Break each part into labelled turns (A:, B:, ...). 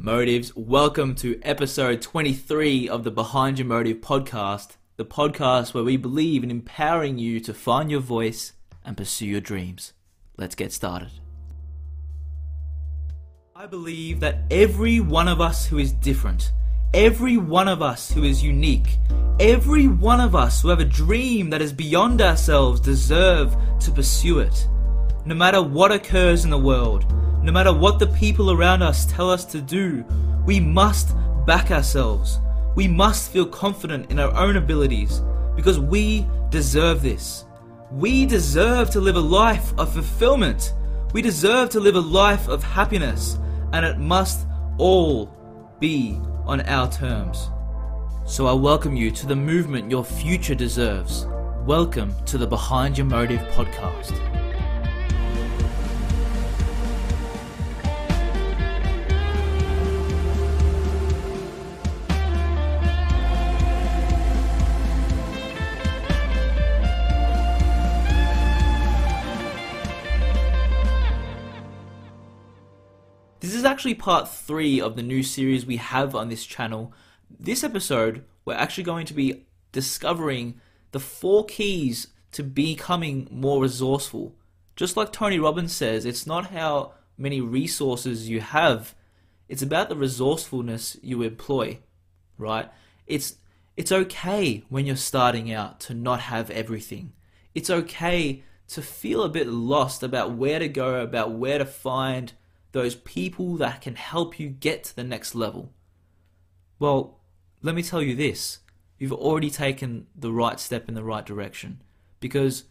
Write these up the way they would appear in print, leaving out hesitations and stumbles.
A: Motives. Welcome to episode 23 of the Behind Your Motive podcast, the podcast where we believe in empowering you to find your voice and pursue your dreams. Let's get started. I believe that every one of us who is different, every one of us who is unique, every one of us who have a dream that is beyond ourselves deserve to pursue it. No matter what occurs in the world, no matter what the people around us tell us to do, we must back ourselves. We must feel confident in our own abilities because we deserve this. We deserve to live a life of fulfillment. We deserve to live a life of happiness, and it must all be on our terms. So I welcome you to the movement your future deserves. Welcome to the Behind Your Motive podcast. This is actually part 3 of the new series we have on this channel. This episode, we're actually going to be discovering the 4 keys to becoming more resourceful. Just like Tony Robbins says, it's not how many resources you have, it's about the resourcefulness you employ, right? It's okay when you're starting out to not have everything. It's okay to feel a bit lost about where to go, about where to find those people that can help you get to the next level. Well, let me tell you this. You've already taken the right step in the right direction because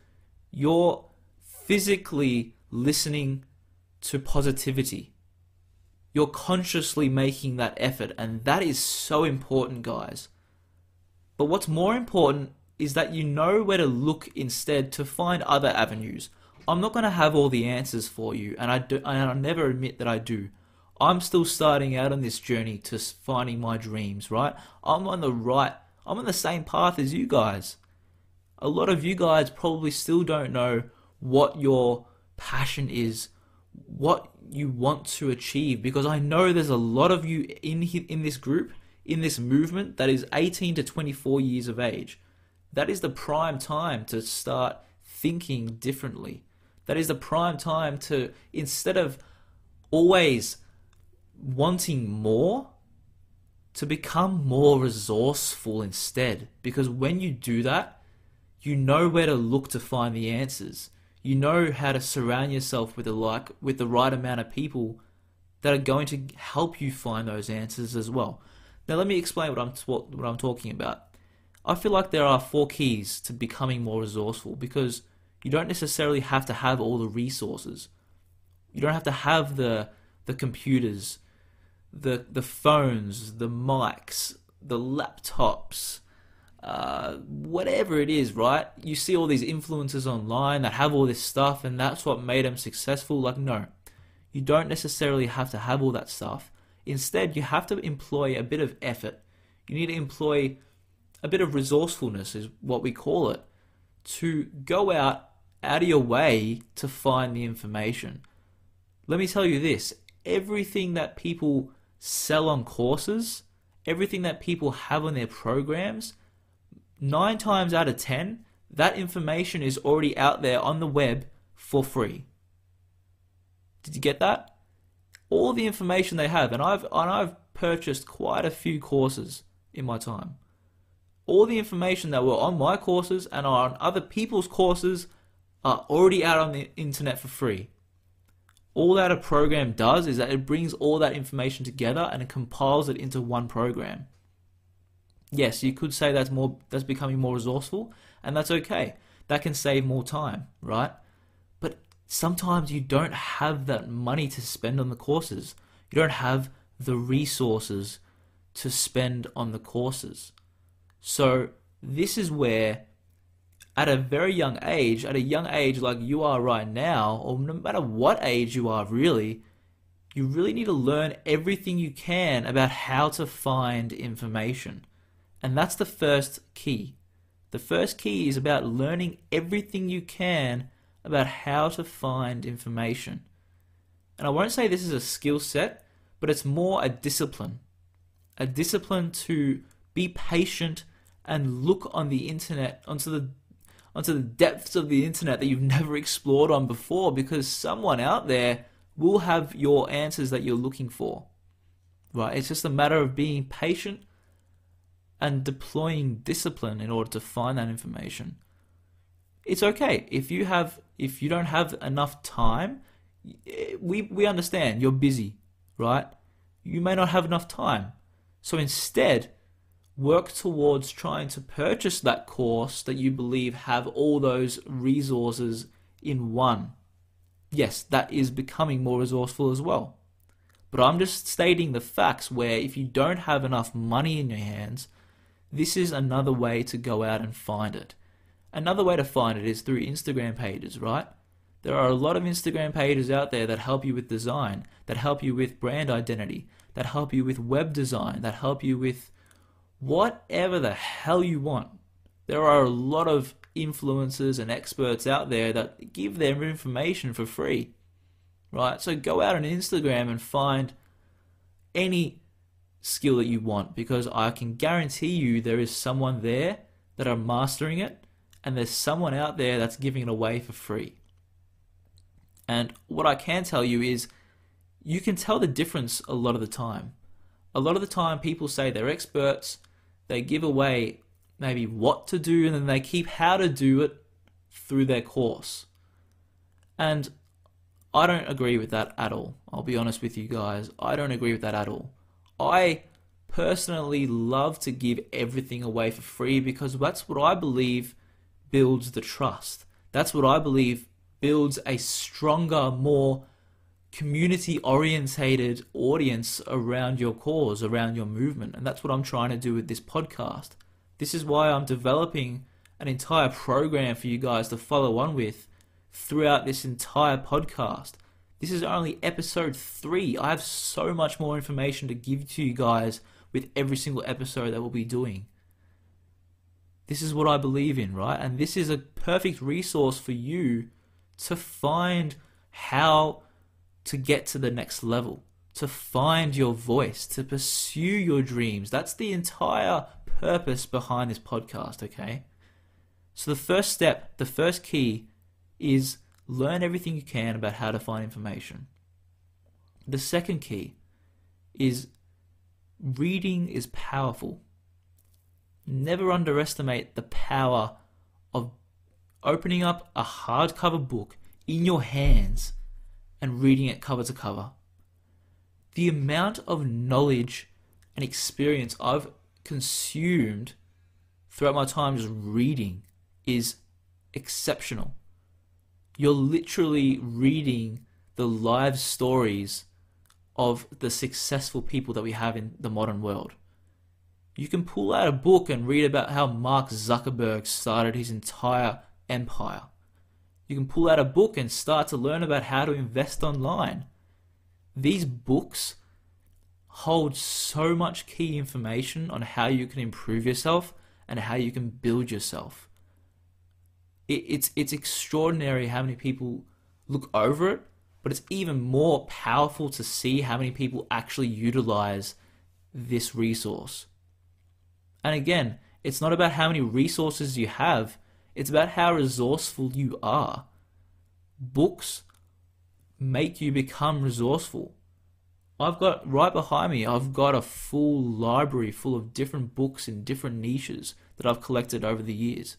A: you're physically listening to positivity. You're consciously making that effort, and that is so important, guys. But what's more important is that you know where to look instead to find other avenues. I'm not going to have all the answers for you, and I never admit that I do. I'm still starting out on this journey to finding my dreams, right? I'm on the same path as you guys. A lot of you guys probably still don't know what your passion is, what you want to achieve, because I know there's a lot of you in this group, in this movement that is 18 to 24 years of age. That is the prime time to start thinking differently. That is the prime time to, instead of always wanting more, to become more resourceful instead. Because when you do that, you know where to look to find the answers. You know how to surround yourself with the right amount of people that are going to help you find those answers as well. Now let me explain what I'm talking about. I feel like there are 4 keys to becoming more resourceful because you don't necessarily have to have all the resources. You don't have to have the computers, the phones, the mics, the laptops, whatever it is, right? You see all these influencers online that have all this stuff and that's what made them successful. Like, no, you don't necessarily have to have all that stuff. Instead, you have to employ a bit of effort. You need to employ a bit of resourcefulness is what we call it, to go out of your way to find the information. Let me tell you this, everything that people sell on courses, everything that people have on their programs, 9 times out of 10, that information is already out there on the web for free. Did you get that? All the information they have, and I've purchased quite a few courses in my time. All the information that were on my courses and on other people's courses are already out on the internet for free. All that a program does is that it brings all that information together and it compiles it into one program. Yes, you could say that's becoming more resourceful, and that's okay. That can save more time, right? But sometimes you don't have that money to spend on the courses. You don't have the resources to spend on the courses. So this is where at a very young age, at a young age like you are right now, or no matter what age you are really, you really need to learn everything you can about how to find information. And that's the first key. The first key is about learning everything you can about how to find information. And I won't say this is a skill set, but but it's more a discipline to be patient and look on the internet, onto the depths of the internet that you've never explored on before, because someone out there will have your answers that you're looking for, right? It's just a matter of being patient and deploying discipline in order to find that information. It's okay if you don't have enough time. We understand you're busy, right? You may not have enough time. So instead, work towards trying to purchase that course that you believe have all those resources in one. Yes, that is becoming more resourceful as well. But I'm just stating the facts where if you don't have enough money in your hands, this is another way to go out and find it. Another way to find it is through Instagram pages, right? There are a lot of Instagram pages out there that help you with design, that help you with brand identity, that help you with web design, that help you with whatever the hell you want. There are a lot of influencers and experts out there that give their information for free, right? So go out on Instagram and find any skill that you want, because I can guarantee you there is someone there that are mastering it, and there's someone out there that's giving it away for free. And what I can tell you is you can tell the difference a lot of the time. A lot of the time people say they're experts, they give away maybe what to do, and then they keep how to do it through their course. And I don't agree with that at all. I'll be honest with you guys. I don't agree with that at all. I personally love to give everything away for free because that's what I believe builds the trust. That's what I believe builds a stronger, more community-orientated audience around your cause, around your movement. And that's what I'm trying to do with this podcast. This is why I'm developing an entire program for you guys to follow on with throughout this entire podcast. This is only episode 3. I have so much more information to give to you guys with every single episode that we'll be doing. This is what I believe in, right? And this is a perfect resource for you to find how to get to the next level, to find your voice, to pursue your dreams. That's the entire purpose behind this podcast, okay? So the first step, the first key is learn everything you can about how to find information. The second key is reading is powerful. Never underestimate the power of opening up a hardcover book in your hands and reading it cover to cover. The amount of knowledge and experience I've consumed throughout my time just reading is exceptional. You're literally reading the live stories of the successful people that we have in the modern world. You can pull out a book and read about how Mark Zuckerberg started his entire empire. You can pull out a book and start to learn about how to invest online. These books hold so much key information on how you can improve yourself and how you can build yourself. It's extraordinary how many people look over it, but it's even more powerful to see how many people actually utilize this resource. And again, it's not about how many resources you have, it's about how resourceful you are. Books make you become resourceful. I've got, right behind me, I've got a full library full of different books in different niches that I've collected over the years.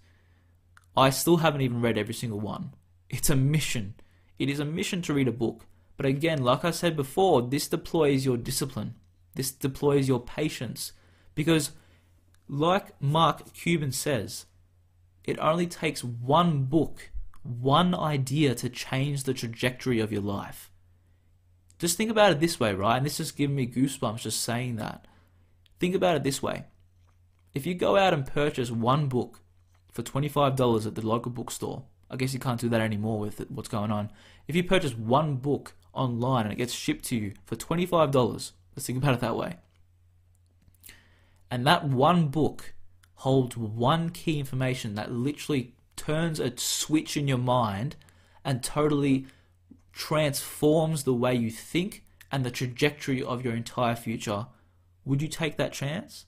A: I still haven't even read every single one. It's a mission. It is a mission to read a book. But again, like I said before, this deploys your discipline. This deploys your patience. Because like Mark Cuban says, it only takes one book, one idea to change the trajectory of your life. Just think about it this way, right? And this is giving me goosebumps just saying that. Think about it this way. If you go out and purchase one book for $25 at the local bookstore, I guess you can't do that anymore with what's going on. If you purchase one book online and it gets shipped to you for $25, let's think about it that way. And that one book holds one key information that literally turns a switch in your mind and totally transforms the way you think and the trajectory of your entire future, would you take that chance?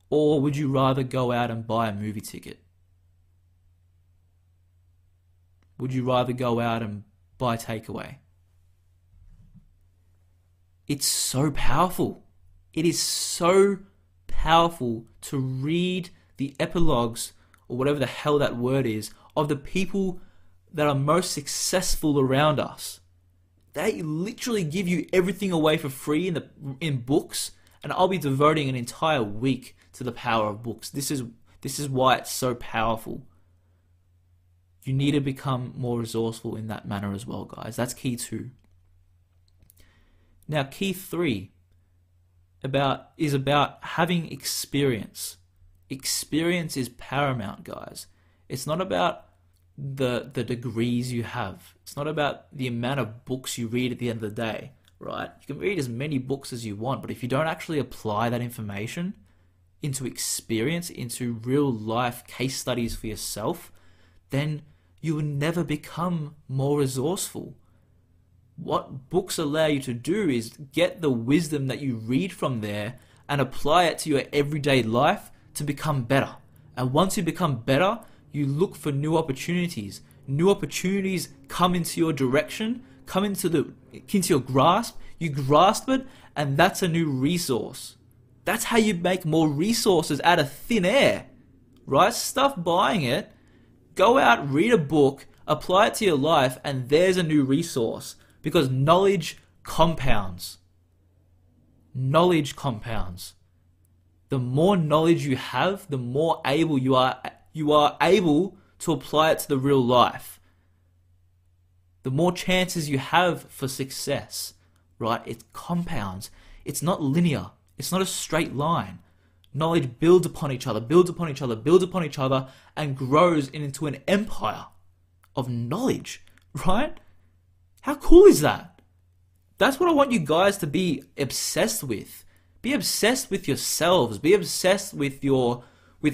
A: Or would you rather go out and buy a movie ticket? Would you rather go out and buy takeaway? It's so powerful. It is so powerful to read the epilogues, or whatever the hell that word is, of the people that are most successful around us. They literally give you everything away for free in books, and I'll be devoting an entire week to the power of books. This is why it's so powerful. You need to become more resourceful in that manner as well, guys. That's key 2. Now, key 3 is about having experience. Experience is paramount, guys. It's not about the degrees you have. It's not about the amount of books you read at the end of the day, right? You can read as many books as you want, but if you don't actually apply that information into experience, into real life case studies for yourself, then you will never become more resourceful. What books allow you to do is get the wisdom that you read from there and apply it to your everyday life to become better. And once you become better, you look for new opportunities. New opportunities come into your direction, come into your grasp, you grasp it, and that's a new resource. That's how you make more resources out of thin air, right? Stop buying it, go out, read a book, apply it to your life, and there's a new resource. Because knowledge compounds. Knowledge compounds. The more knowledge you have, the more able you are able to apply it to the real life. The more chances you have for success, right? It compounds. It's not linear. It's not a straight line. Knowledge builds upon each other, builds upon each other, builds upon each other, and grows into an empire of knowledge, right? How cool is that? That's what I want you guys to be obsessed with. Be obsessed with yourselves. Be obsessed with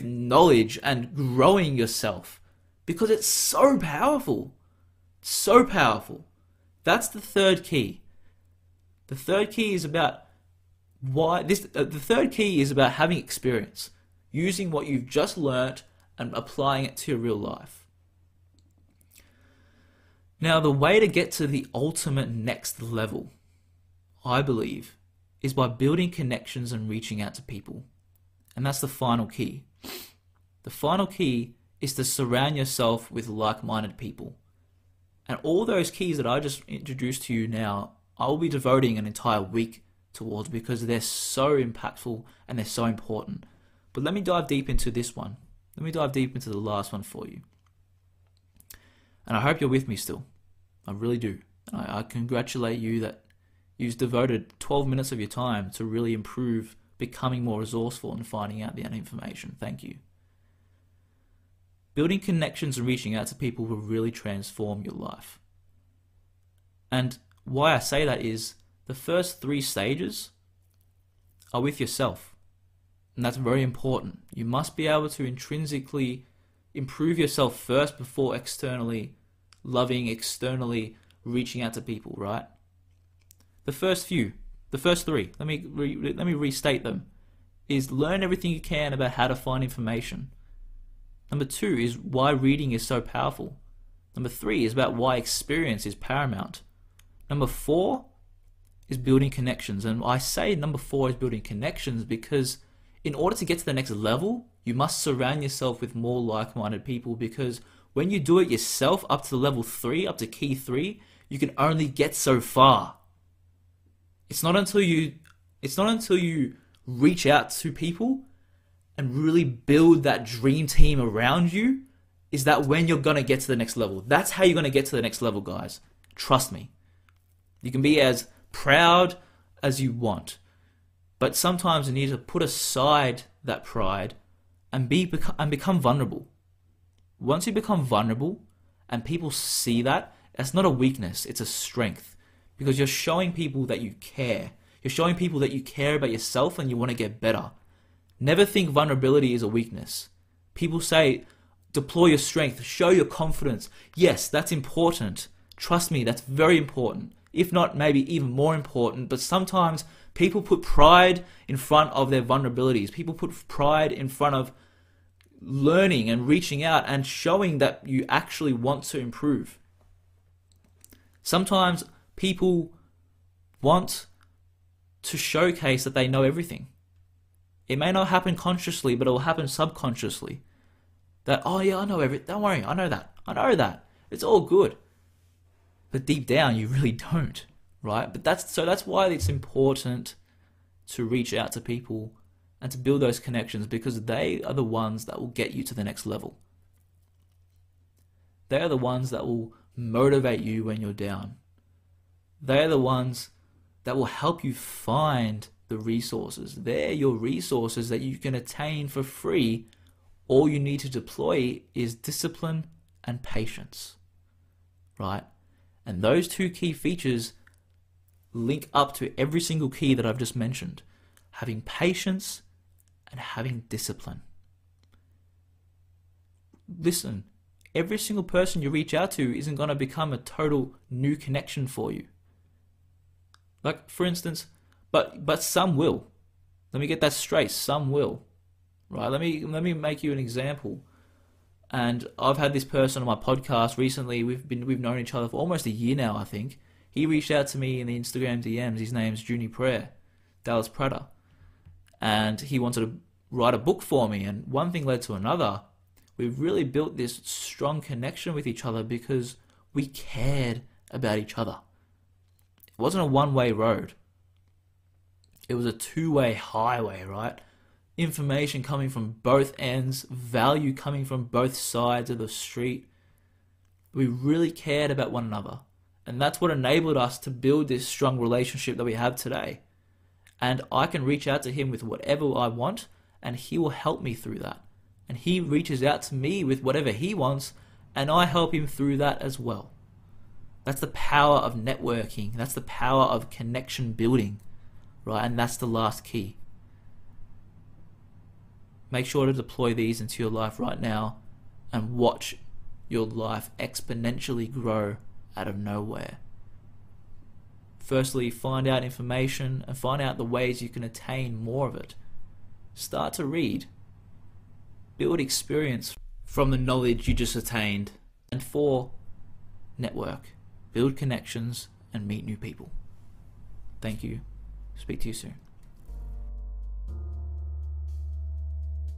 A: knowledge and growing yourself. Because it's so powerful. So powerful. That's the third key. The third key is about the third key is about having experience. Using what you've just learnt and applying it to your real life. Now, the way to get to the ultimate next level, I believe, is by building connections and reaching out to people. And that's the final key. The final key is to surround yourself with like-minded people. And all those keys that I just introduced to you now, I'll be devoting an entire week towards because they're so impactful and they're so important. But let me dive deep into this one. Let me dive deep into the last one for you. And I hope you're with me still. I really do. I congratulate you that you've devoted 12 minutes of your time to really improve becoming more resourceful and finding out the information. Thank you. Building connections and reaching out to people will really transform your life. And why I say that is the first 3 stages are with yourself. And that's very important. You must be able to intrinsically improve yourself first before externally loving, externally reaching out to people, right? The first 3, let me restate them, is learn everything you can about how to find information. Number 2 is why reading is so powerful. Number 3 is about why experience is paramount. Number 4 is building connections. And I say number 4 is building connections because in order to get to the next level, you must surround yourself with more like-minded people, because when you do it yourself up to level 3, up to key 3, you can only get so far. It's not until you reach out to people and really build that dream team around you is that when you're going to get to the next level. That's how you're going to get to the next level, guys. Trust me. You can be as proud as you want, but sometimes you need to put aside that pride and become vulnerable. Once you become vulnerable and people see that, that's not a weakness, it's a strength. Because you're showing people that you care. You're showing people that you care about yourself and you want to get better. Never think vulnerability is a weakness. People say, deploy your strength, show your confidence. Yes, that's important. Trust me, that's very important. if not maybe even more important. But sometimes people put pride in front of their vulnerabilities. People put pride in front of learning and reaching out and showing that you actually want to improve. Sometimes people want to showcase that they know everything. It may not happen consciously, but it will happen subconsciously. That, oh yeah, I know everything. Don't worry, I know that. It's all good. But deep down, you really don't, right? But that's why it's important to reach out to people and to build those connections, because they are the ones that will get you to the next level. They are the ones that will motivate you when you're down. They are the ones that will help you find the resources. They're your resources that you can attain for free. All you need to deploy is discipline and patience, right? And those two key features link up to every single key that I've just mentioned. Having patience and having discipline. Listen, every single person you reach out to isn't going to become a total new connection for you. Like, for instance, but some will. Let me get that straight. Some will, right? Let me make you an example. And I've had this person on my podcast recently. We've known each other for almost a year now, I think. He reached out to me in the Instagram DMs. His name's Junie Prayer, Dallas Prater, and he wanted to write a book for me. And one thing led to another. We've really built this strong connection with each other because we cared about each other. It wasn't a one-way road. It was a two-way highway, right? Information coming from both ends, value coming from both sides of the street. We really cared about one another. And that's what enabled us to build this strong relationship that we have today. And I can reach out to him with whatever I want, and he will help me through that. And he reaches out to me with whatever he wants, and I help him through that as well. That's the power of networking. That's the power of connection building, right? And that's the last key. Make sure to deploy these into your life right now and watch your life exponentially grow out of nowhere. Firstly, find out information and find out the ways you can attain more of it. Start to read. Build experience from the knowledge you just attained. And 4, network. Build connections and meet new people. Thank you. Speak to you soon.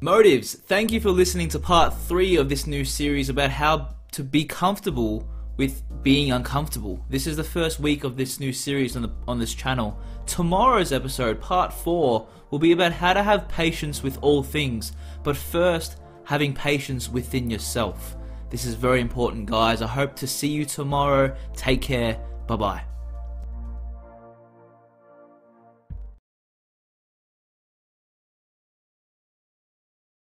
A: Motives, thank you for listening to part 3 of this new series about how to be comfortable with being uncomfortable. This is the first week of this new series on this channel. Tomorrow's episode, part 4, will be about how to have patience with all things, but first, having patience within yourself. This is very important, guys. I hope to see you tomorrow. Take care. Bye-bye.